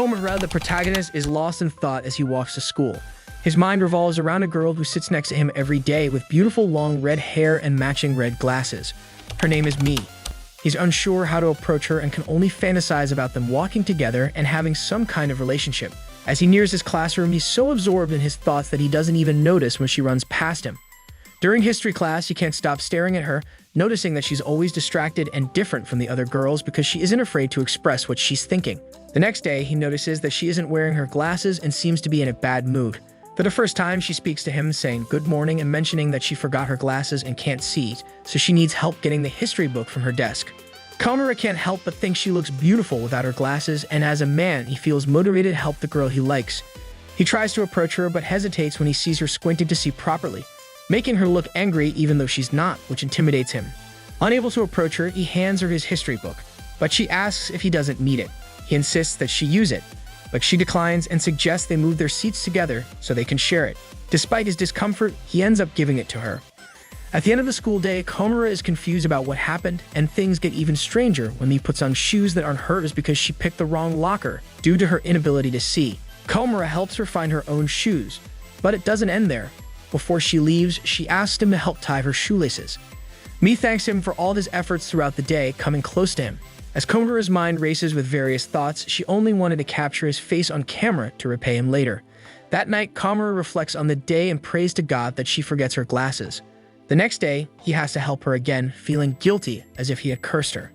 Komura, the protagonist, is lost in thought as he walks to school. His mind revolves around a girl who sits next to him every day with beautiful long red hair and matching red glasses. Her name is Mie. He's unsure how to approach her and can only fantasize about them walking together and having some kind of relationship. As he nears his classroom, he's so absorbed in his thoughts that he doesn't even notice when she runs past him. During history class, he can't stop staring at her, noticing that she's always distracted and different from the other girls because she isn't afraid to express what she's thinking. The next day, he notices that she isn't wearing her glasses and seems to be in a bad mood. For the first time, she speaks to him, saying good morning and mentioning that she forgot her glasses and can't see, so she needs help getting the history book from her desk. Komura can't help but think she looks beautiful without her glasses, and as a man, he feels motivated to help the girl he likes. He tries to approach her but hesitates when he sees her squinting to see properly, making her look angry even though she's not, which intimidates him. Unable to approach her, he hands her his history book, but she asks if he doesn't need it. He insists that she use it, but she declines and suggests they move their seats together so they can share it. Despite his discomfort, he ends up giving it to her. At the end of the school day, Komura is confused about what happened, and things get even stranger when Mie puts on shoes that aren't hers because she picked the wrong locker due to her inability to see. Komura helps her find her own shoes, but it doesn't end there. Before she leaves, she asks him to help tie her shoelaces. Mie thanks him for all his efforts throughout the day, coming close to him. As Komura's mind races with various thoughts, she only wanted to capture his face on camera to repay him later. That night, Komura reflects on the day and prays to God that she forgets her glasses. The next day, he has to help her again, feeling guilty as if he had cursed her.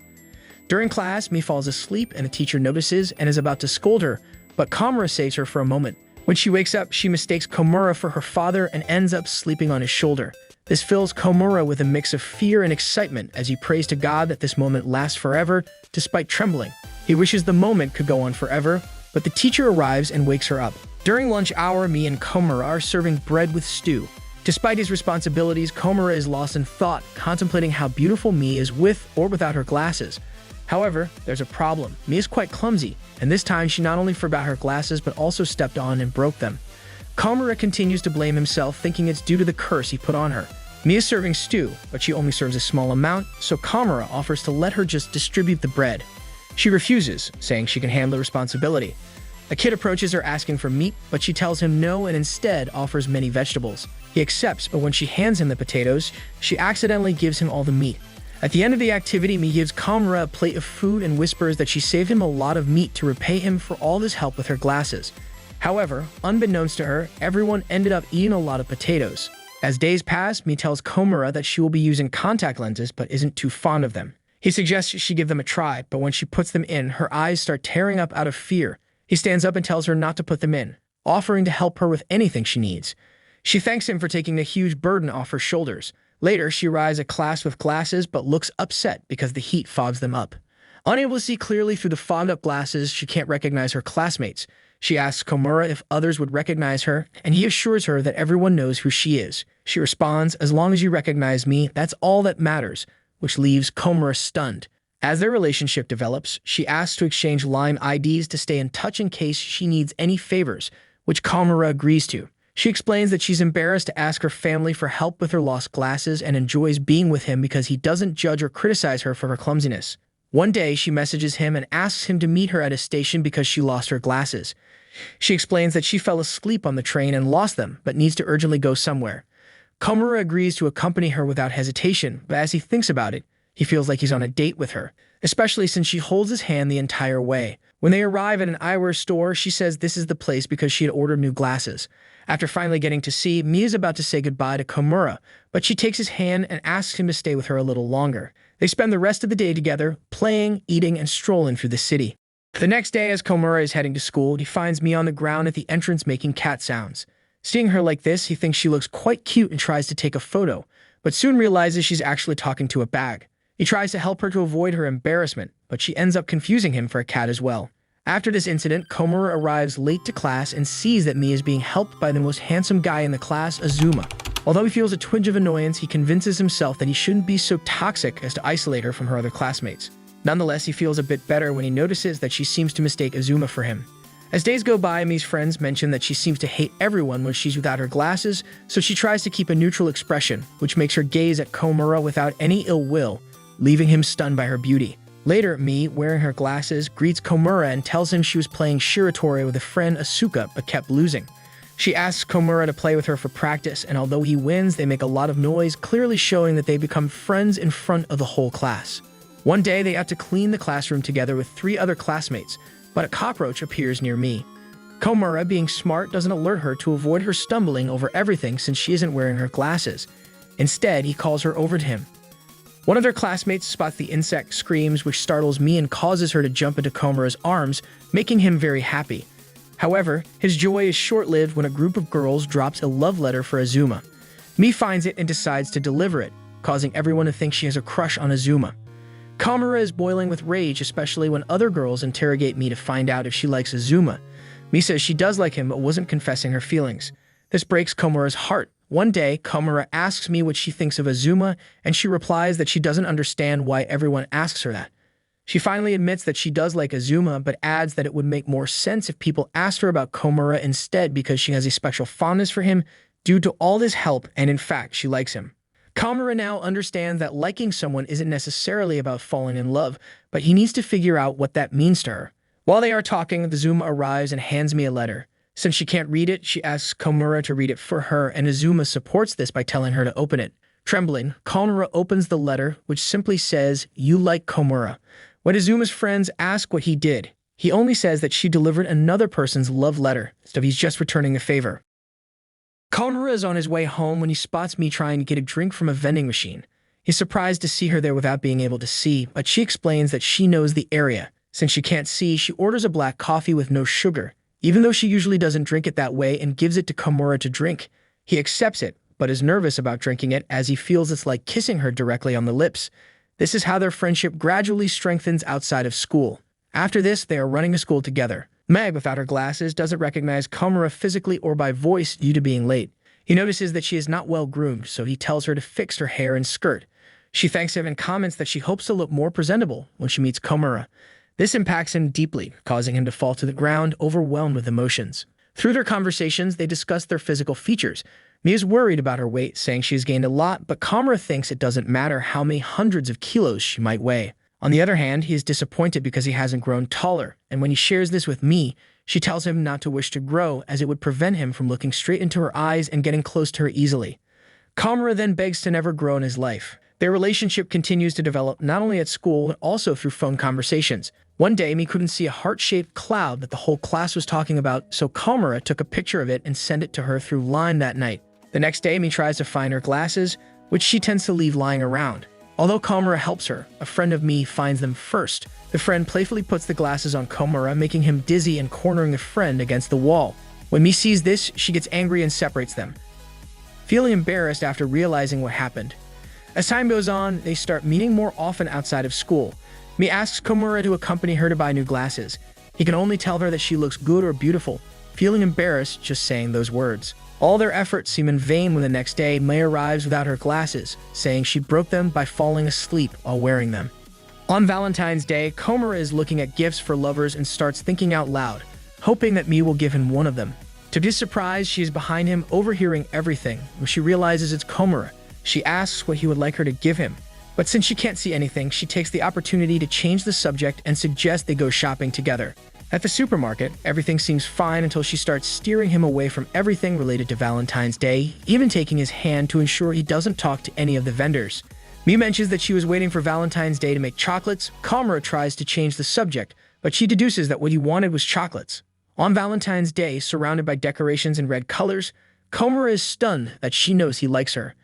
During class, Mie falls asleep and a teacher notices and is about to scold her, but Komura saves her for a moment. When she wakes up, she mistakes Komura for her father and ends up sleeping on his shoulder. This fills Komura with a mix of fear and excitement as he prays to God that this moment lasts forever, despite trembling. He wishes the moment could go on forever, but the teacher arrives and wakes her up. During lunch hour, Mie and Komura are serving bread with stew. Despite his responsibilities, Komura is lost in thought, contemplating how beautiful Mie is with or without her glasses. However, there's a problem. Mie is quite clumsy, and this time she not only forgot her glasses but also stepped on and broke them. Komura continues to blame himself, thinking it's due to the curse he put on her. Mie is serving stew, but she only serves a small amount, so Komura offers to let her just distribute the bread. She refuses, saying she can handle the responsibility. A kid approaches her asking for meat, but she tells him no and instead offers many vegetables. He accepts, but when she hands him the potatoes, she accidentally gives him all the meat. At the end of the activity, Mie gives Komura a plate of food and whispers that she saved him a lot of meat to repay him for all his help with her glasses. However, unbeknownst to her, everyone ended up eating a lot of potatoes. As days pass, Mie tells Komura that she will be using contact lenses but isn't too fond of them. He suggests she give them a try, but when she puts them in, her eyes start tearing up out of fear. He stands up and tells her not to put them in, offering to help her with anything she needs. She thanks him for taking the huge burden off her shoulders. Later, she arrives at class with glasses but looks upset because the heat fogs them up. Unable to see clearly through the fogged-up glasses, she can't recognize her classmates. She asks Komura if others would recognize her, and he assures her that everyone knows who she is. She responds, "As long as you recognize me, that's all that matters," which leaves Komura stunned. As their relationship develops, she asks to exchange line IDs to stay in touch in case she needs any favors, which Komura agrees to. She explains that she's embarrassed to ask her family for help with her lost glasses and enjoys being with him because he doesn't judge or criticize her for her clumsiness. One day, she messages him and asks him to meet her at a station because she lost her glasses. She explains that she fell asleep on the train and lost them, but needs to urgently go somewhere. Komura agrees to accompany her without hesitation, but as he thinks about it, he feels like he's on a date with her, especially since she holds his hand the entire way. When they arrive at an eyewear store, she says this is the place because she had ordered new glasses. After finally getting to see, Mie is about to say goodbye to Komura, but she takes his hand and asks him to stay with her a little longer. They spend the rest of the day together, playing, eating, and strolling through the city. The next day, as Komura is heading to school, he finds Mie on the ground at the entrance making cat sounds. Seeing her like this, he thinks she looks quite cute and tries to take a photo, but soon realizes she's actually talking to a bag. He tries to help her to avoid her embarrassment, but she ends up confusing him for a cat as well. After this incident, Komura arrives late to class and sees that Mie is being helped by the most handsome guy in the class, Azuma. Although he feels a twinge of annoyance, he convinces himself that he shouldn't be so toxic as to isolate her from her other classmates. Nonetheless, he feels a bit better when he notices that she seems to mistake Azuma for him. As days go by, Mie's friends mention that she seems to hate everyone when she's without her glasses, so she tries to keep a neutral expression, which makes her gaze at Komura without any ill will, leaving him stunned by her beauty. Later, Mie, wearing her glasses, greets Komura and tells him she was playing Shiratori with a friend Asuka but kept losing. She asks Komura to play with her for practice, and although he wins, they make a lot of noise, clearly showing that they become friends in front of the whole class. One day, they have to clean the classroom together with 3 other classmates, but a cockroach appears near Mie. Komura, being smart, doesn't alert her to avoid her stumbling over everything since she isn't wearing her glasses. Instead, he calls her over to him. One of their classmates spots the insect, screams, which startles Mie and causes her to jump into Komura's arms, making him very happy. However, his joy is short-lived when a group of girls drops a love letter for Azuma. Mie finds it and decides to deliver it, causing everyone to think she has a crush on Azuma. Komura is boiling with rage, especially when other girls interrogate Mie to find out if she likes Azuma. Mie says she does like him but wasn't confessing her feelings. This breaks Komura's heart. One day, Komura asks Mie what she thinks of Azuma, and she replies that she doesn't understand why everyone asks her that. She finally admits that she does like Azuma, but adds that it would make more sense if people asked her about Komura instead because she has a special fondness for him due to all his help, and in fact, she likes him. Komura now understands that liking someone isn't necessarily about falling in love, but he needs to figure out what that means to her. While they are talking, Azuma arrives and hands Mie a letter. Since she can't read it, she asks Komura to read it for her, and Azuma supports this by telling her to open it. Trembling, Komura opens the letter, which simply says, "You like Komura." When Azuma's friends ask what he did, he only says that she delivered another person's love letter, so he's just returning a favor. Komura is on his way home when he spots Mie trying to get a drink from a vending machine. He's surprised to see her there without being able to see, but she explains that she knows the area. Since she can't see, she orders a black coffee with no sugar, even though she usually doesn't drink it that way, and gives it to Komura to drink. He accepts it, but is nervous about drinking it as he feels it's like kissing her directly on the lips. This is how their friendship gradually strengthens outside of school. After this, they are running to school together. Meg, without her glasses, doesn't recognize Komura physically or by voice due to being late. He notices that she is not well groomed, so he tells her to fix her hair and skirt. She thanks him and comments that she hopes to look more presentable when she meets Komura. This impacts him deeply, causing him to fall to the ground, overwhelmed with emotions. Through their conversations, they discuss their physical features. Mie is worried about her weight, saying she has gained a lot, but Komura thinks it doesn't matter how many hundreds of kilos she might weigh. On the other hand, he is disappointed because he hasn't grown taller, and when he shares this with Mie, she tells him not to wish to grow as it would prevent him from looking straight into her eyes and getting close to her easily. Komura then begs to never grow in his life. Their relationship continues to develop not only at school, but also through phone conversations. One day, Mie couldn't see a heart-shaped cloud that the whole class was talking about, so Komura took a picture of it and sent it to her through Line that night. The next day, Mie tries to find her glasses, which she tends to leave lying around. Although Komura helps her, a friend of Mie finds them first. The friend playfully puts the glasses on Komura, making him dizzy and cornering the friend against the wall. When Mie sees this, she gets angry and separates them, feeling embarrassed after realizing what happened. As time goes on, they start meeting more often outside of school. Mie asks Komura to accompany her to buy new glasses. He can only tell her that she looks good or beautiful, feeling embarrassed just saying those words. All their efforts seem in vain when the next day, Mie arrives without her glasses, saying she broke them by falling asleep while wearing them. On Valentine's Day, Komura is looking at gifts for lovers and starts thinking out loud, hoping that Mie will give him one of them. To his surprise, she is behind him, overhearing everything. When she realizes it's Komura, she asks what he would like her to give him. But since she can't see anything, she takes the opportunity to change the subject and suggests they go shopping together. At the supermarket, everything seems fine until she starts steering him away from everything related to Valentine's Day, even taking his hand to ensure he doesn't talk to any of the vendors. Mie mentions that she was waiting for Valentine's Day to make chocolates. Komura tries to change the subject, but she deduces that what he wanted was chocolates. On Valentine's Day, surrounded by decorations in red colors, Komura is stunned that she knows he likes her.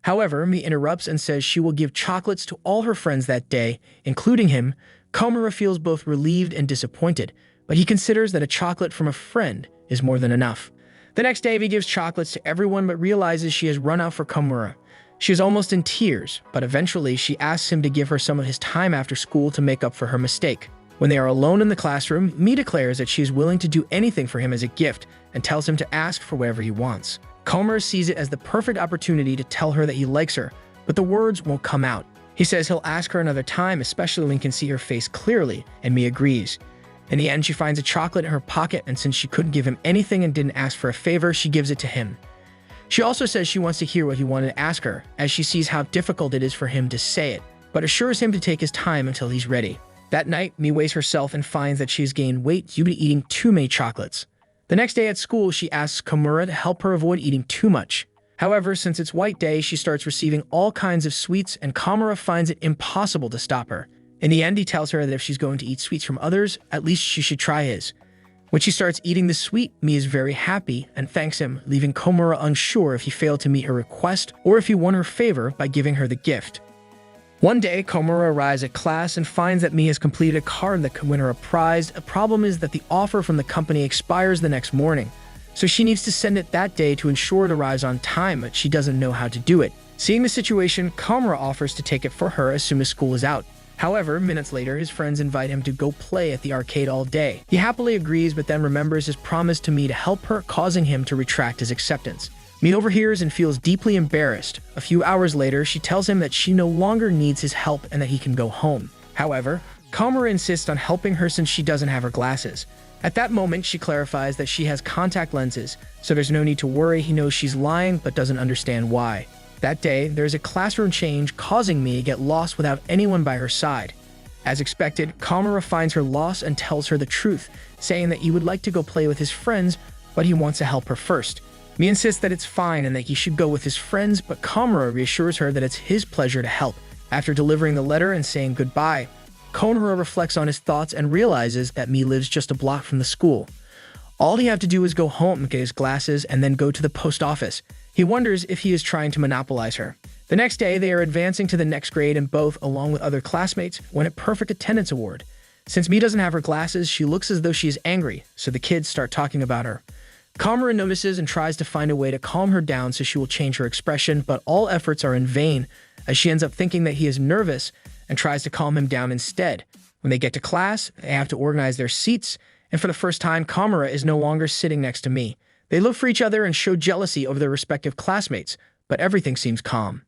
However, Mie interrupts and says she will give chocolates to all her friends that day, including him. Komura feels both relieved and disappointed, but he considers that a chocolate from a friend is more than enough. The next day, Mie gives chocolates to everyone but realizes she has run out for Komura. She is almost in tears, but eventually she asks him to give her some of his time after school to make up for her mistake. When they are alone in the classroom, Mie declares that she is willing to do anything for him as a gift and tells him to ask for whatever he wants. Komura sees it as the perfect opportunity to tell her that he likes her, but the words won't come out. He says he'll ask her another time, especially when he can see her face clearly, and Mie agrees. In the end, she finds a chocolate in her pocket, and since she couldn't give him anything and didn't ask for a favor, she gives it to him. She also says she wants to hear what he wanted to ask her, as she sees how difficult it is for him to say it, but assures him to take his time until he's ready. That night, Mie weighs herself and finds that she has gained weight due to eating too many chocolates. The next day at school, she asks Komura to help her avoid eating too much. However, since it's White Day, she starts receiving all kinds of sweets, and Komura finds it impossible to stop her. In the end, he tells her that if she's going to eat sweets from others, at least she should try his. When she starts eating the sweet, Mie is very happy and thanks him, leaving Komura unsure if he failed to meet her request or if he won her favor by giving her the gift. One day, Komura arrives at class and finds that Mie has completed a card that could win her a prize. A problem is that the offer from the company expires the next morning, so she needs to send it that day to ensure it arrives on time, but she doesn't know how to do it. Seeing the situation, Komura offers to take it for her as soon as school is out. However, minutes later, his friends invite him to go play at the arcade all day. He happily agrees, but then remembers his promise to Mie to help her, causing him to retract his acceptance. Mie overhears and feels deeply embarrassed. A few hours later, she tells him that she no longer needs his help and that he can go home. However, Komura insists on helping her since she doesn't have her glasses. At that moment, she clarifies that she has contact lenses, so there's no need to worry. He knows she's lying, but doesn't understand why. That day, there's a classroom change, causing Mie to get lost without anyone by her side. As expected, Komura finds her lost and tells her the truth, saying that he would like to go play with his friends, but he wants to help her first. Mie insists that it's fine and that he should go with his friends, but Komura reassures her that it's his pleasure to help. After delivering the letter and saying goodbye, Komura reflects on his thoughts and realizes that Mie lives just a block from the school. All he have to do is go home and get his glasses and then go to the post office. He wonders if he is trying to monopolize her. The next day, they are advancing to the next grade and both, along with other classmates, win a perfect attendance award. Since Mie doesn't have her glasses, she looks as though she is angry, so the kids start talking about her. Komura notices and tries to find a way to calm her down so she will change her expression, but all efforts are in vain, as she ends up thinking that he is nervous and tries to calm him down instead. When they get to class, they have to organize their seats, and for the first time, Komura is no longer sitting next to Mie. They look for each other and show jealousy over their respective classmates, but everything seems calm.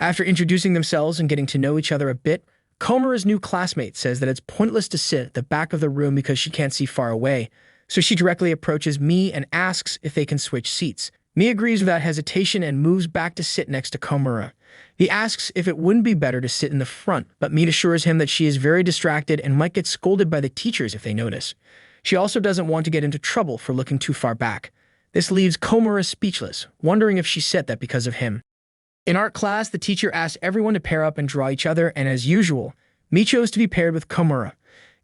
After introducing themselves and getting to know each other a bit, Komura's new classmate says that it's pointless to sit at the back of the room because she can't see far away. So she directly approaches Mie and asks if they can switch seats. Mie agrees without hesitation and moves back to sit next to Komura. He asks if it wouldn't be better to sit in the front, but Mie assures him that she is very distracted and might get scolded by the teachers if they notice. She also doesn't want to get into trouble for looking too far back. This leaves Komura speechless, wondering if she said that because of him. In art class, the teacher asked everyone to pair up and draw each other, and as usual, Mie chose to be paired with Komura.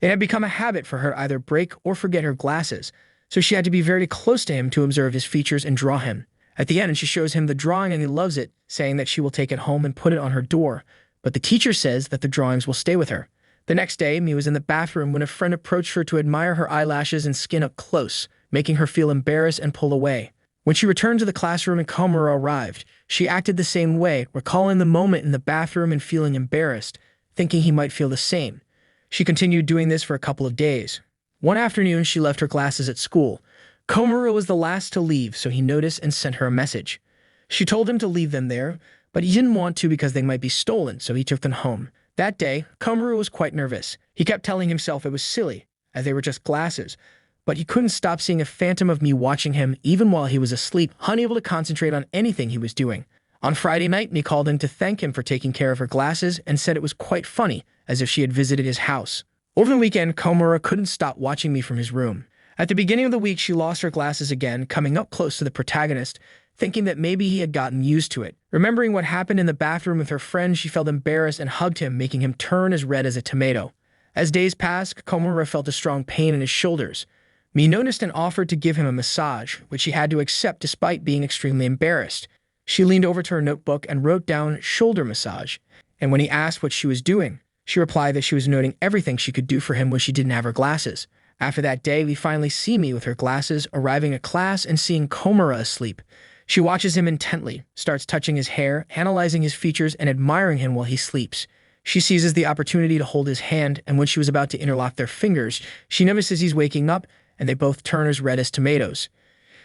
It had become a habit for her to either break or forget her glasses, so she had to be very close to him to observe his features and draw him. At the end, she shows him the drawing and he loves it, saying that she will take it home and put it on her door, but the teacher says that the drawings will stay with her. The next day, Mie was in the bathroom when a friend approached her to admire her eyelashes and skin up close, making her feel embarrassed and pull away. When she returned to the classroom and Komura arrived, she acted the same way, recalling the moment in the bathroom and feeling embarrassed, thinking he might feel the same. She continued doing this for a couple of days. One afternoon, she left her glasses at school. Komura was the last to leave, so he noticed and sent her a message. She told him to leave them there, but he didn't want to because they might be stolen, so he took them home. That day, Komura was quite nervous. He kept telling himself it was silly, as they were just glasses, but he couldn't stop seeing a phantom of Mie watching him even while he was asleep, unable to concentrate on anything he was doing. On Friday night, Mie called him to thank him for taking care of her glasses and said it was quite funny, as if she had visited his house. Over the weekend, Komura couldn't stop watching Mie from his room. At the beginning of the week, she lost her glasses again, coming up close to the protagonist, thinking that maybe he had gotten used to it. Remembering what happened in the bathroom with her friend, she felt embarrassed and hugged him, making him turn as red as a tomato. As days passed, Komura felt a strong pain in his shoulders. Mie noticed and offered to give him a massage, which he had to accept despite being extremely embarrassed. She leaned over to her notebook and wrote down shoulder massage, and when he asked what she was doing, she replied that she was noting everything she could do for him when she didn't have her glasses. After that day, we finally see Mie with her glasses, arriving at class and seeing Komura asleep. She watches him intently, starts touching his hair, analyzing his features, and admiring him while he sleeps. She seizes the opportunity to hold his hand, and when she was about to interlock their fingers, she notices he's waking up, and they both turn as red as tomatoes.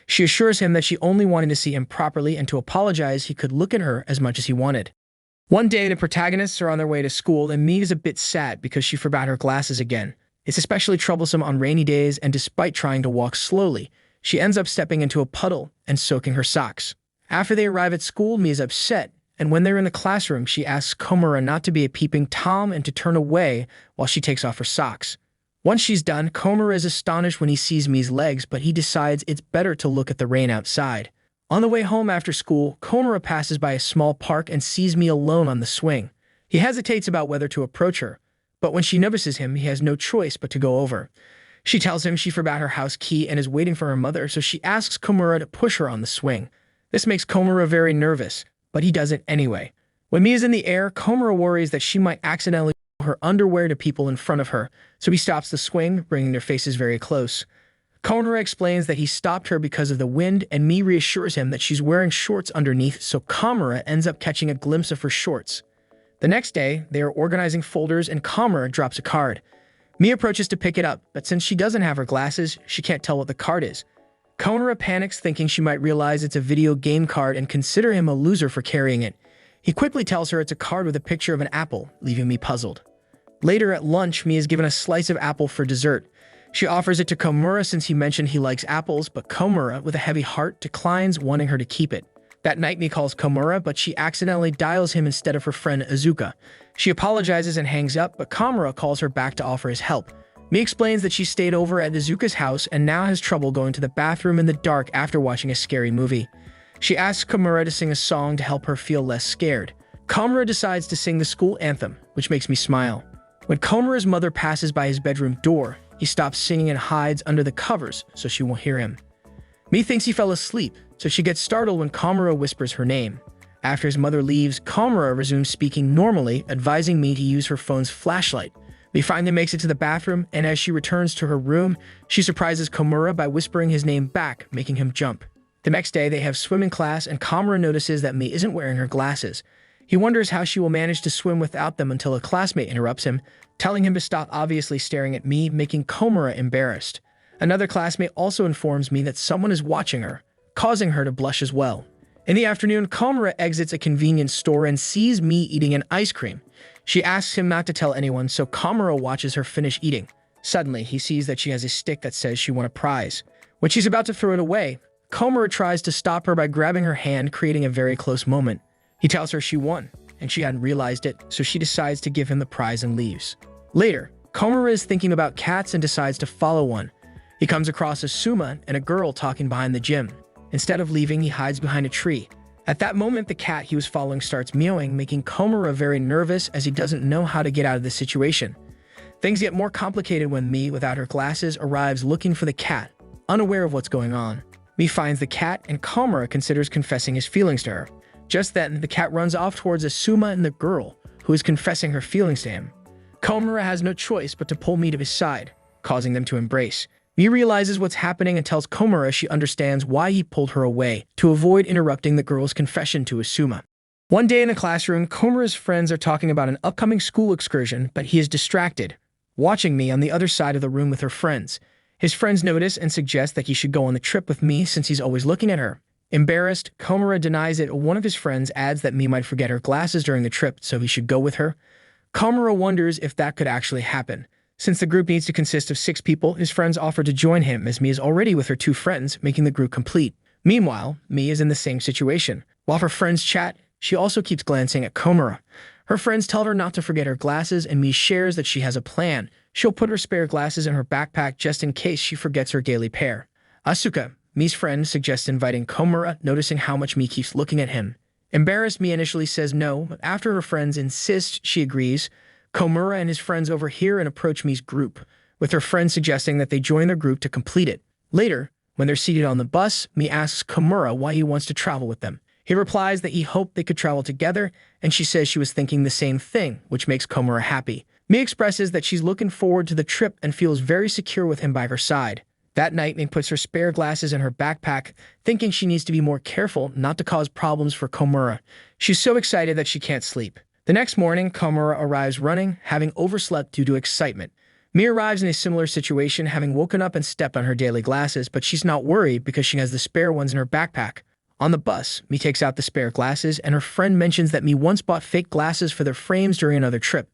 She assures him that she only wanted to see him properly and to apologize he could look at her as much as he wanted. One day, the protagonists are on their way to school, and Mie is a bit sad because she forgot her glasses again. It's especially troublesome on rainy days, and despite trying to walk slowly, she ends up stepping into a puddle and soaking her socks. After they arrive at school, Mie is upset, and when they're in the classroom, she asks Komura not to be a peeping Tom and to turn away while she takes off her socks. Once she's done, Komura is astonished when he sees Mie's legs, but he decides it's better to look at the rain outside. On the way home after school, Komura passes by a small park and sees Mie alone on the swing. He hesitates about whether to approach her, but when she notices him, he has no choice but to go over. She tells him she forgot her house key and is waiting for her mother, so she asks Komura to push her on the swing. This makes Komura very nervous, but he does it anyway. When Mie is in the air, Komura worries that she might accidentally show her underwear to people in front of her, so he stops the swing, bringing their faces very close. Komura explains that he stopped her because of the wind, and Mie reassures him that she's wearing shorts underneath, so Komura ends up catching a glimpse of her shorts. The next day, they are organizing folders and Komura drops a card. Mie approaches to pick it up, but since she doesn't have her glasses, she can't tell what the card is. Komura panics, thinking she might realize it's a video game card and consider him a loser for carrying it. He quickly tells her it's a card with a picture of an apple, leaving Mie puzzled. Later at lunch, Mie is given a slice of apple for dessert. She offers it to Komura since he mentioned he likes apples, but Komura, with a heavy heart, declines, wanting her to keep it. That night, Mie calls Komura, but she accidentally dials him instead of her friend Azuka. She apologizes and hangs up, but Komura calls her back to offer his help. Mie explains that she stayed over at Azuka's house and now has trouble going to the bathroom in the dark after watching a scary movie. She asks Komura to sing a song to help her feel less scared. Komura decides to sing the school anthem, which makes me smile. When Komura's mother passes by his bedroom door, he stops singing and hides under the covers so she won't hear him. Mie thinks he fell asleep, so she gets startled when Komura whispers her name. After his mother leaves, Komura resumes speaking normally, advising Mie to use her phone's flashlight. Mie finally makes it to the bathroom, and as she returns to her room, she surprises Komura by whispering his name back, making him jump. The next day, they have swimming class, and Komura notices that Mie isn't wearing her glasses. He wonders how she will manage to swim without them until a classmate interrupts him, telling him to stop obviously staring at Mie, making Komura embarrassed. Another classmate also informs Mie that someone is watching her, causing her to blush as well. In the afternoon, Komura exits a convenience store and sees Mie eating an ice cream. She asks him not to tell anyone, so Komura watches her finish eating. Suddenly, he sees that she has a stick that says she won a prize. When she's about to throw it away, Komura tries to stop her by grabbing her hand, creating a very close moment. He tells her she won, and she hadn't realized it, so she decides to give him the prize and leaves. Later, Komura is thinking about cats and decides to follow one. He comes across a Suma and a girl talking behind the gym. Instead of leaving, he hides behind a tree. At that moment, the cat he was following starts meowing, making Komura very nervous as he doesn't know how to get out of the situation. Things get more complicated when Mie, without her glasses, arrives looking for the cat, unaware of what's going on. Mie finds the cat, and Komura considers confessing his feelings to her. Just then, the cat runs off towards Asuma and the girl, who is confessing her feelings to him. Komura has no choice but to pull Mie to his side, causing them to embrace. Mie realizes what's happening and tells Komura she understands why he pulled her away, to avoid interrupting the girl's confession to Asuma. One day in the classroom, Komura's friends are talking about an upcoming school excursion, but he is distracted, watching Mie on the other side of the room with her friends. His friends notice and suggest that he should go on the trip with Mie since he's always looking at her. Embarrassed, Komura denies it. One of his friends adds that Mie might forget her glasses during the trip, so he should go with her. Komura wonders if that could actually happen. Since the group needs to consist of 6 people, his friends offer to join him as Mie is already with her 2 friends, making the group complete. Meanwhile, Mie is in the same situation. While her friends chat, she also keeps glancing at Komura. Her friends tell her not to forget her glasses, and Mie shares that she has a plan. She'll put her spare glasses in her backpack just in case she forgets her daily pair. Asuka, Mie's friend, suggests inviting Komura, noticing how much Mie keeps looking at him. Embarrassed, Mie initially says no, but after her friends insist, she agrees. Komura and his friends overhear and approach Mie's group, with her friends suggesting that they join their group to complete it. Later, when they're seated on the bus, Mie asks Komura why he wants to travel with them. He replies that he hoped they could travel together, and she says she was thinking the same thing, which makes Komura happy. Mie expresses that she's looking forward to the trip and feels very secure with him by her side. That night, Mie puts her spare glasses in her backpack, thinking she needs to be more careful not to cause problems for Komura. She's so excited that she can't sleep. The next morning, Komura arrives running, having overslept due to excitement. Mie arrives in a similar situation, having woken up and stepped on her daily glasses, but she's not worried because she has the spare ones in her backpack. On the bus, Mie takes out the spare glasses, and her friend mentions that Mie once bought fake glasses for their frames during another trip.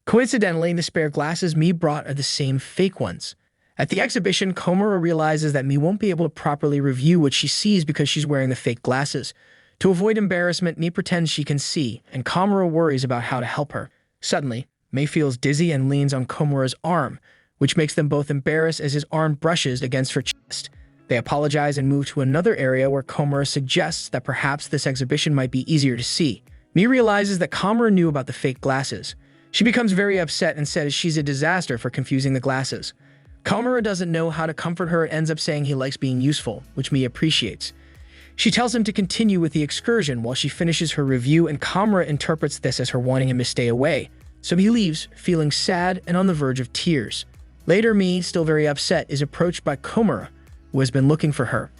Coincidentally, the spare glasses Mie brought are the same fake ones. At the exhibition, Komura realizes that Mie won't be able to properly review what she sees because she's wearing the fake glasses. To avoid embarrassment, Mie pretends she can see, and Komura worries about how to help her. Suddenly, Mie feels dizzy and leans on Komura's arm, which makes them both embarrassed as his arm brushes against her chest. They apologize and move to another area where Komura suggests that perhaps this exhibition might be easier to see. Mie realizes that Komura knew about the fake glasses. She becomes very upset and says she's a disaster for confusing the glasses. Komura doesn't know how to comfort her and ends up saying he likes being useful, which Mie appreciates. She tells him to continue with the excursion while she finishes her review, and Komura interprets this as her wanting him to stay away. So he leaves, feeling sad and on the verge of tears. Later, Mie, still very upset, is approached by Komura, who has been looking for her.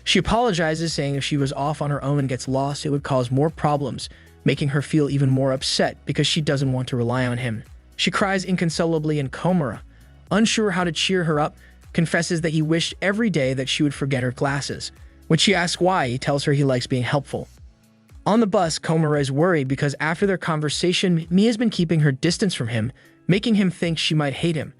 She apologizes, saying if she was off on her own and gets lost, it would cause more problems, making her feel even more upset because she doesn't want to rely on him. She cries inconsolably, and Komura, unsure how to cheer her up, confesses that he wished every day that she would forget her glasses. When she asks why, he tells her he likes being helpful. On the bus, Komura is worried because after their conversation, Mie has been keeping her distance from him, making him think she might hate him.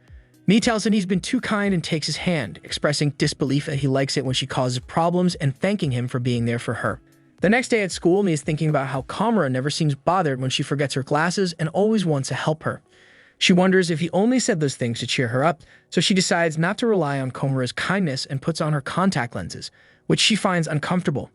Mie tells him he's been too kind and takes his hand, expressing disbelief that he likes it when she causes problems and thanking him for being there for her. The next day at school, Mie is thinking about how Komura never seems bothered when she forgets her glasses and always wants to help her. She wonders if he only said those things to cheer her up, so she decides not to rely on Komura's kindness and puts on her contact lenses, which she finds uncomfortable.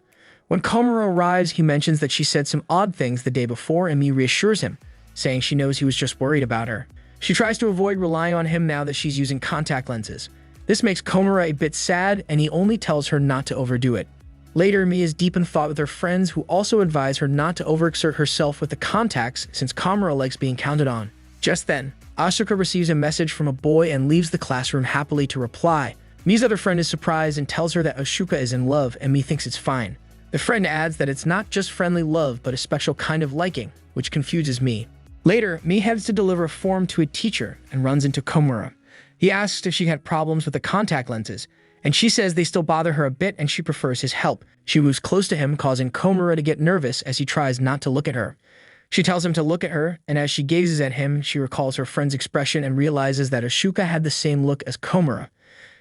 When Komura arrives, he mentions that she said some odd things the day before, and Mie reassures him, saying she knows he was just worried about her. She tries to avoid relying on him now that she's using contact lenses. This makes Komura a bit sad, and he only tells her not to overdo it. Later, Mie is deep in thought with her friends, who also advise her not to overexert herself with the contacts since Komura likes being counted on. Just then, Asuka receives a message from a boy and leaves the classroom happily to reply. Mie's other friend is surprised and tells her that Asuka is in love, and Mie thinks it's fine. The friend adds that it's not just friendly love but a special kind of liking, which confuses Mie. Later, Mie heads to deliver a form to a teacher and runs into Komura. He asks if she had problems with the contact lenses, and she says they still bother her a bit and she prefers his help. She moves close to him, causing Komura to get nervous as he tries not to look at her. She tells him to look at her, and as she gazes at him, she recalls her friend's expression and realizes that Asuka had the same look as Komura.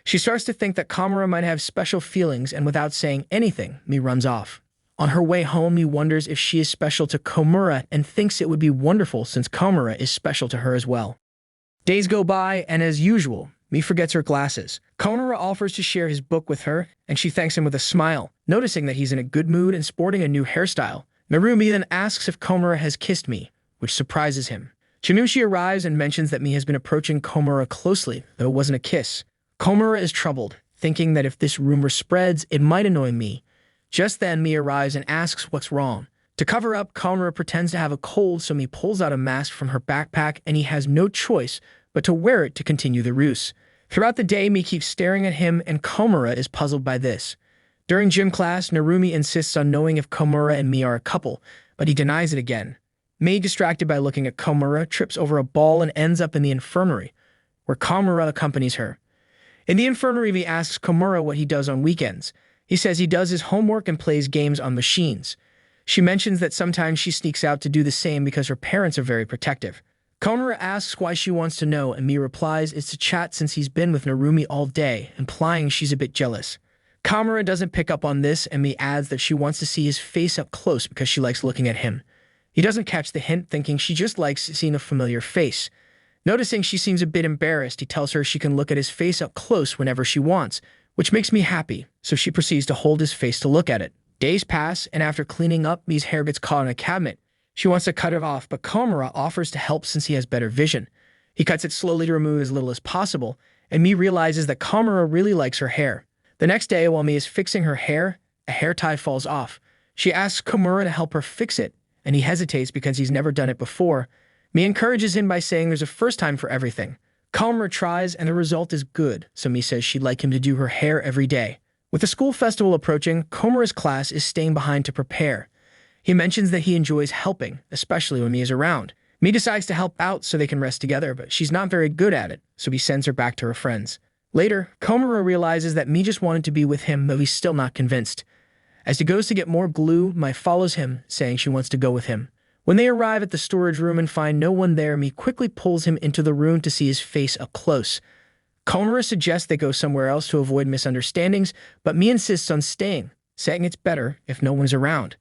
She starts to think that Komura might have special feelings, and without saying anything, Mie runs off. On her way home, Mie wonders if she is special to Komura and thinks it would be wonderful since Komura is special to her as well. Days go by, and as usual, Mie forgets her glasses. Komura offers to share his book with her, and she thanks him with a smile, noticing that he's in a good mood and sporting a new hairstyle. Narumi then asks if Komura has kissed Mie, which surprises him. Chinushi arrives and mentions that Mie has been approaching Komura closely, though it wasn't a kiss. Komura is troubled, thinking that if this rumor spreads, it might annoy Mie. Just then, Mie arrives and asks what's wrong. To cover up, Komura pretends to have a cold, so Mie pulls out a mask from her backpack, and he has no choice but to wear it to continue the ruse. Throughout the day, Mie keeps staring at him, and Komura is puzzled by this. During gym class, Narumi insists on knowing if Komura and Mie are a couple, but he denies it again. Mie, distracted by looking at Komura, trips over a ball and ends up in the infirmary, where Komura accompanies her. In the infirmary, Mie asks Komura what he does on weekends. He says he does his homework and plays games on machines. She mentions that sometimes she sneaks out to do the same because her parents are very protective. Komura asks why she wants to know, and Mie replies it's to chat since he's been with Narumi all day, implying she's a bit jealous. Komura doesn't pick up on this, and Mie adds that she wants to see his face up close because she likes looking at him. He doesn't catch the hint, thinking she just likes seeing a familiar face. Noticing she seems a bit embarrassed, he tells her she can look at his face up close whenever she wants, which makes Mie happy, so she proceeds to hold his face to look at it. Days pass, and after cleaning up, Mie's hair gets caught in a cabinet. She wants to cut it off, but Komura offers to help since he has better vision. He cuts it slowly to remove as little as possible, and Mie realizes that Komura really likes her hair. The next day, while Mie is fixing her hair, a hair tie falls off. She asks Komura to help her fix it, and he hesitates because he's never done it before. Mie encourages him by saying there's a first time for everything. Komura tries, and the result is good, so Mie says she'd like him to do her hair every day. With the school festival approaching, Komura's class is staying behind to prepare. He mentions that he enjoys helping, especially when Mie is around. Mie decides to help out so they can rest together, but she's not very good at it, so he sends her back to her friends. Later, Komura realizes that Mie just wanted to be with him, though he's still not convinced. As he goes to get more glue, Mie follows him, saying she wants to go with him. When they arrive at the storage room and find no one there, Mie quickly pulls him into the room to see his face up close. Komura suggests they go somewhere else to avoid misunderstandings, but Mie insists on staying, saying it's better if no one's around.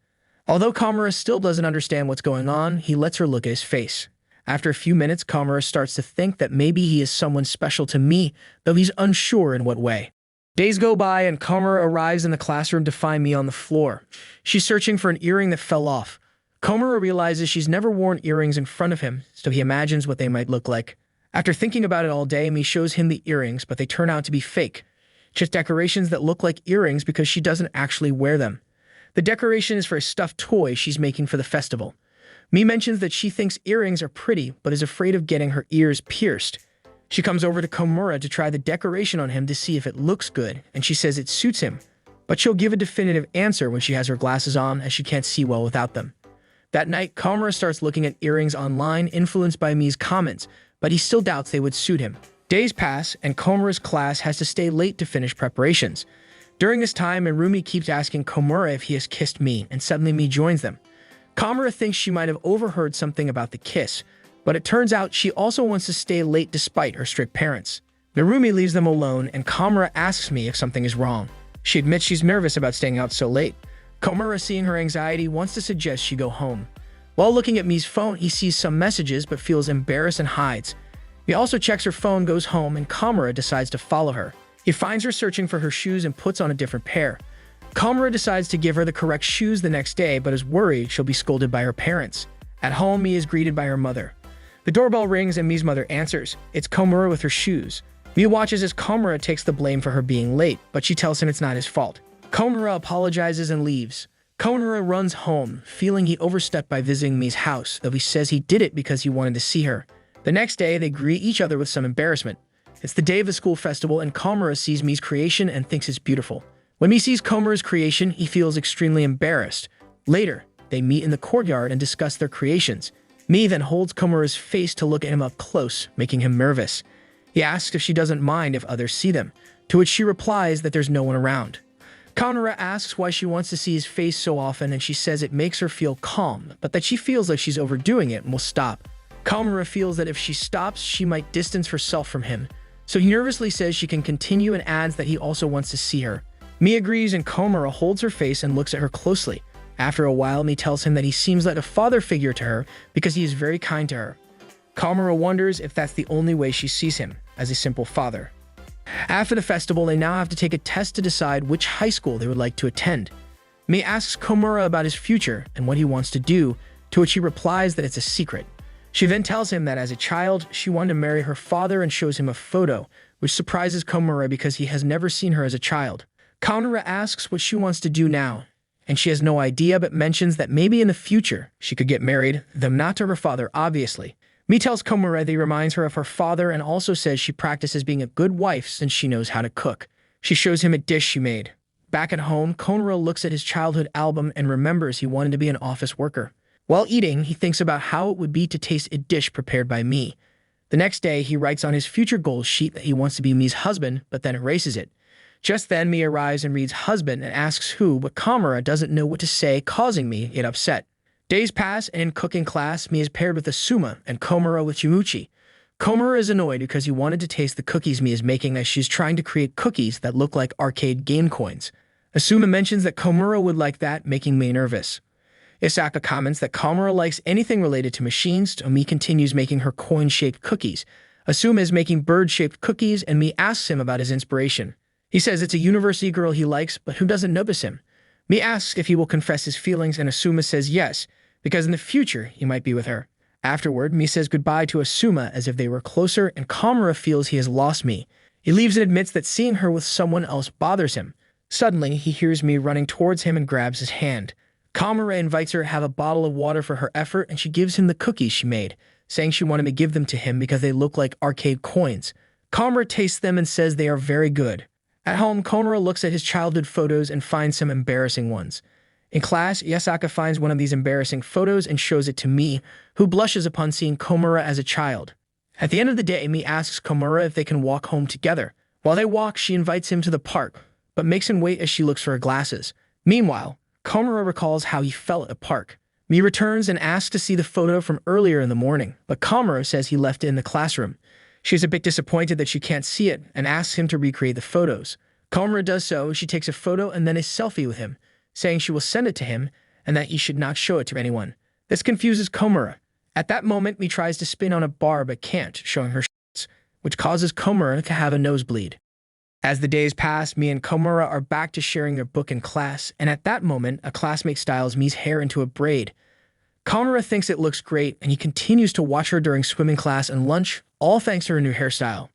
Although Komura still doesn't understand what's going on, he lets her look at his face. After a few minutes, Komura starts to think that maybe he is someone special to me, though he's unsure in what way. Days go by and Komura arrives in the classroom to find me on the floor. She's searching for an earring that fell off. Komura realizes she's never worn earrings in front of him, so he imagines what they might look like. After thinking about it all day, Mi shows him the earrings, but they turn out to be fake. Just decorations that look like earrings because she doesn't actually wear them. The decoration is for a stuffed toy she's making for the festival. Mi mentions that she thinks earrings are pretty, but is afraid of getting her ears pierced. She comes over to Komura to try the decoration on him to see if it looks good, and she says it suits him. But she'll give a definitive answer when she has her glasses on, as she can't see well without them. That night, Komura starts looking at earrings online, influenced by Mi's comments, but he still doubts they would suit him. Days pass, and Komura's class has to stay late to finish preparations. During this time, Irumi keeps asking Komura if he has kissed Mi, and suddenly Mi joins them. Komura thinks she might have overheard something about the kiss, but it turns out she also wants to stay late despite her strict parents. Narumi leaves them alone, and Komura asks Mi if something is wrong. She admits she's nervous about staying out so late. Komura, seeing her anxiety, wants to suggest she go home. While looking at Mi's phone, he sees some messages but feels embarrassed and hides. He also checks her phone, goes home, and Komura decides to follow her. He finds her searching for her shoes and puts on a different pair. Komura decides to give her the correct shoes the next day, but is worried she'll be scolded by her parents. At home, Mi is greeted by her mother. The doorbell rings and Mi's mother answers. It's Komura with her shoes. Mi watches as Komura takes the blame for her being late, but she tells him it's not his fault. Komura apologizes and leaves. Komura runs home, feeling he overstepped by visiting Mi's house, though he says he did it because he wanted to see her. The next day, they greet each other with some embarrassment. It's the day of the school festival, and Komura sees Mi's creation and thinks it's beautiful. When Mi sees Komura's creation, he feels extremely embarrassed. Later, they meet in the courtyard and discuss their creations. Mi then holds Komura's face to look at him up close, making him nervous. He asks if she doesn't mind if others see them, to which she replies that there's no one around. Komura asks why she wants to see his face so often, and she says it makes her feel calm, but that she feels like she's overdoing it and will stop. Komura feels that if she stops, she might distance herself from him, so he nervously says she can continue and adds that he also wants to see her. Mi agrees, and Komura holds her face and looks at her closely. After a while, Mi tells him that he seems like a father figure to her because he is very kind to her. Komura wonders if that's the only way she sees him, as a simple father. After the festival, they now have to take a test to decide which high school they would like to attend. Mi asks Komura about his future and what he wants to do, to which he replies that it's a secret. She then tells him that as a child, she wanted to marry her father and shows him a photo, which surprises Komura because he has never seen her as a child. Komura asks what she wants to do now, and she has no idea but mentions that maybe in the future she could get married, though not to her father, obviously. Mi tells Komura that he reminds her of her father and also says she practices being a good wife since she knows how to cook. She shows him a dish she made. Back at home, Komura looks at his childhood album and remembers he wanted to be an office worker. While eating, he thinks about how it would be to taste a dish prepared by Mi. The next day, he writes on his future goals sheet that he wants to be Mi's husband, but then erases it. Just then, Mi arrives and reads husband and asks who, but Komura doesn't know what to say, causing Mi to get upset. Days pass, and in cooking class, Mi is paired with Asuma and Komura with Chimuchi. Komura is annoyed because he wanted to taste the cookies Mi is making as she's trying to create cookies that look like arcade game coins. Asuma mentions that Komura would like that, making Mi nervous. Isaka comments that Komura likes anything related to machines, so Mi continues making her coin-shaped cookies. Asuma is making bird-shaped cookies, and Mi asks him about his inspiration. He says it's a university girl he likes, but who doesn't notice him. Mi asks if he will confess his feelings, and Asuma says yes, because in the future he might be with her. Afterward, Mi says goodbye to Asuma as if they were closer, and Komura feels he has lost Mi. He leaves and admits that seeing her with someone else bothers him. Suddenly, he hears Mi running towards him and grabs his hand. Komura invites her to have a bottle of water for her effort, and she gives him the cookies she made, saying she wanted to give them to him because they look like arcade coins. Komura tastes them and says they are very good. At home, Komura looks at his childhood photos and finds some embarrassing ones. In class, Yasaka finds one of these embarrassing photos and shows it to Mi, who blushes upon seeing Komura as a child. At the end of the day, Mi asks Komura if they can walk home together. While they walk, she invites him to the park, but makes him wait as she looks for her glasses. Meanwhile, Komura recalls how he fell at the park. Mi returns and asks to see the photo from earlier in the morning, but Komura says he left it in the classroom. She is a bit disappointed that she can't see it and asks him to recreate the photos. Komura does so. She takes a photo and then a selfie with him, saying she will send it to him, and that he should not show it to anyone. This confuses Komura. At that moment, Mie tries to spin on a bar but can't, showing her shorts, which causes Komura to have a nosebleed. As the days pass, Mie and Komura are back to sharing their book in class, and at that moment, a classmate styles Mie's hair into a braid. Komura thinks it looks great, and he continues to watch her during swimming class and lunch, all thanks to her new hairstyle.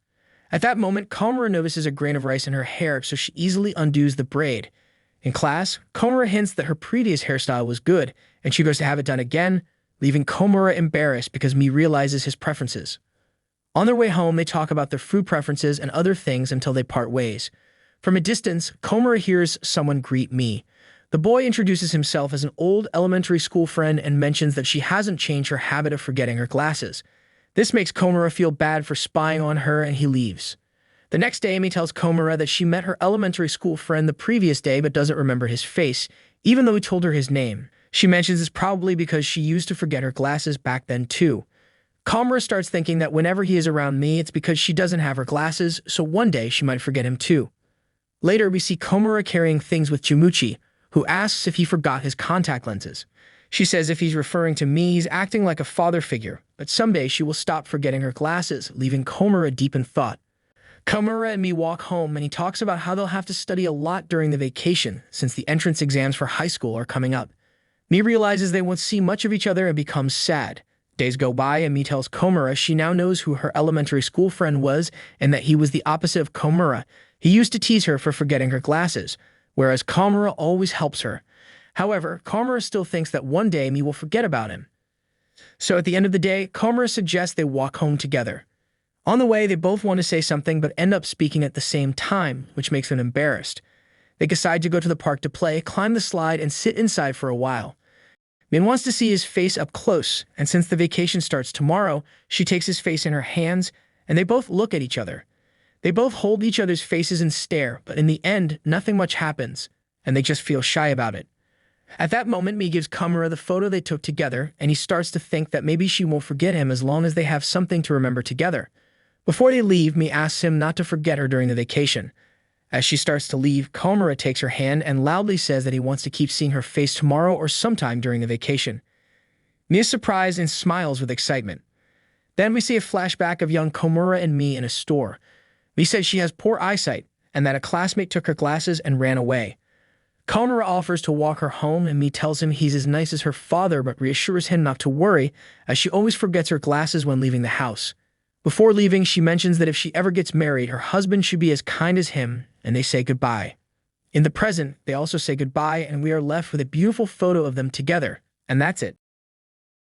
At that moment, Komura notices a grain of rice in her hair, so she easily undoes the braid. In class, Komura hints that her previous hairstyle was good, and she goes to have it done again, leaving Komura embarrassed because Mie realizes his preferences. On their way home, they talk about their food preferences and other things until they part ways. From a distance, Komura hears someone greet Mie. The boy introduces himself as an old elementary school friend and mentions that she hasn't changed her habit of forgetting her glasses. This makes Komura feel bad for spying on her, and he leaves. The next day, Mie tells Komura that she met her elementary school friend the previous day but doesn't remember his face, even though he told her his name. She mentions it's probably because she used to forget her glasses back then too. Komura starts thinking that whenever he is around Mie, it's because she doesn't have her glasses, so one day she might forget him too. Later, we see Komura carrying things with Chimuchi, who asks if he forgot his contact lenses. She says if he's referring to Mie, he's acting like a father figure, but someday she will stop forgetting her glasses, leaving Komura deep in thought. Komura and Mie walk home, and he talks about how they'll have to study a lot during the vacation, since the entrance exams for high school are coming up. Mie realizes they won't see much of each other and becomes sad. Days go by, and Mie tells Komura she now knows who her elementary school friend was and that he was the opposite of Komura. He used to tease her for forgetting her glasses, whereas Komura always helps her. However, Komura still thinks that one day Mie will forget about him. So at the end of the day, Komura suggests they walk home together. On the way, they both want to say something but end up speaking at the same time, which makes them embarrassed. They decide to go to the park to play, climb the slide, and sit inside for a while. Mie wants to see his face up close, and since the vacation starts tomorrow, she takes his face in her hands, and they both look at each other. They both hold each other's faces and stare, but in the end, nothing much happens, and they just feel shy about it. At that moment, Mie gives Komura the photo they took together, and he starts to think that maybe she won't forget him as long as they have something to remember together. Before they leave, Mie asks him not to forget her during the vacation. As she starts to leave, Komura takes her hand and loudly says that he wants to keep seeing her face tomorrow or sometime during the vacation. Mie is surprised and smiles with excitement. Then we see a flashback of young Komura and Mie in a store. Mie says she has poor eyesight and that a classmate took her glasses and ran away. Komura offers to walk her home, and Mie tells him he's as nice as her father but reassures him not to worry, as she always forgets her glasses when leaving the house. Before leaving, she mentions that if she ever gets married, her husband should be as kind as him, and they say goodbye. In the present, they also say goodbye, and we are left with a beautiful photo of them together, and that's it.